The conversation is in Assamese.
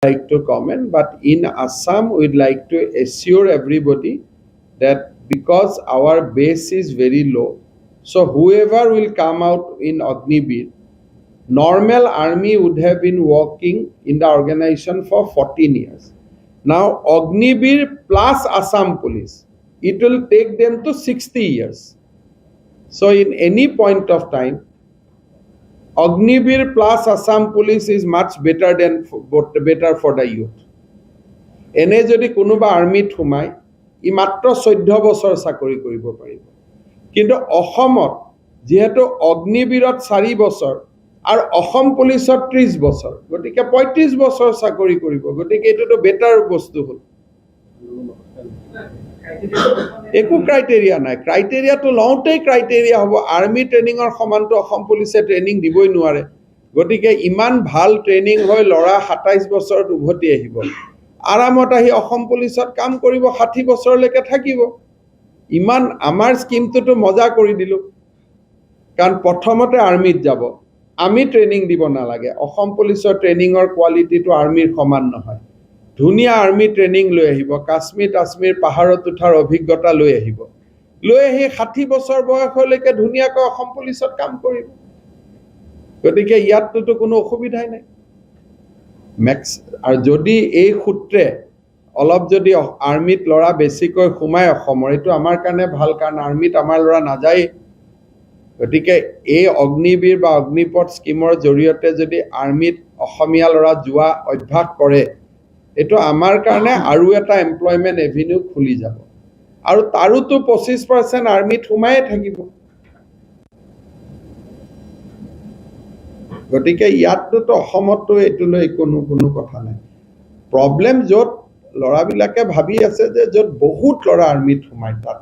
like to comment, but in Assam, we'd like to assure everybody that because our base is very low, so whoever will come out in Agnibir, normal army would have been working in the organization for 14 years. Now, Agnibir plus Assam police, it will take them to 60 years. So, in any point of time, Agnibir plus Assam police is much better for the youth. এনে যদি কোনোবা আৰ্মিত সোমায় ই মাত্ৰ 14 বছৰ চাকৰি কৰিব পাৰিব কিন্তু অসমত যেহেতু অগ্নিবীৰত 4 বছৰ আৰু অসম পুলিচত 30 বছৰ গতিকে 35 বছৰ চাকৰি কৰিব গতিকে এটোটো বেটাৰ বস্তু হ'ল একো ক্ৰাইটেৰিয়া নাই ক্ৰাইটেৰিয়াটো লওঁতেই ক্ৰাইটেৰিয়া হ'ব আৰ্মি ট্ৰেইনিঙৰ সমানটো অসম পুলিচে ট্ৰেইনিং দিবই নোৱাৰে গতিকে ইমান ভাল ট্ৰেইনিং হৈ লৰা 27 বছৰত উভতি আহিব আৰামত আহি অসম পুলিচত কাম কৰিব 60 বছৰলৈকে থাকিব ইমান আমাৰ স্কিমটো মজা কৰি দিলো কাৰণ প্ৰথমতে আৰ্মিত যাব আমি ট্ৰেইনিং দিব নালাগে অসম পুলিচৰ ট্ৰেইনিঙৰ কোৱালিটিটো আৰ্মিৰ সমান নহয় ধুনিয়া আৰ্মি ট্ৰেইনিং লৈ আহিব কাশ্মীৰ পাহাৰত উঠাৰ অভিজ্ঞতা লৈ আহিব লৈ আহি 60 বছৰ বয়সলৈকে ধুনিয়াকৈ অসম পুলিচত কাম কৰিব গতিকে ইয়াতটো কোনো অসুবিধা নাই মেক্স আৰু যদি এই সূত্ৰে অলপ যদি আৰ্মিত লৰা বেছিকৈ সোমাই অসমৰ এটো আমাৰ কাৰণে ভাল কাৰণ আৰ্মিত আমাৰ লৰা নাযায় গতিকে এই অগ্নিবীৰ বা অগ্নিপথ স্কিমৰ জৰিয়তে যদি আৰ্মিত অসমীয়া লৰা যোৱা অভ্যাস কৰে এটো আমাৰ কাৰণে আৰু এটা এমপ্লয়মেন্ট এভিনিউ খুলি যাব আৰু তাৰোটো 25% আৰ্মিত সোমাই থাকিব গতিকে ইয়াতটো অসমতো এটো লৈ কোনো কথা নাই প্ৰবলেম যত লৰাবিলাকে ভাবি আছে যে যত বহুত লৰা আৰ্মিত সোমাই তাত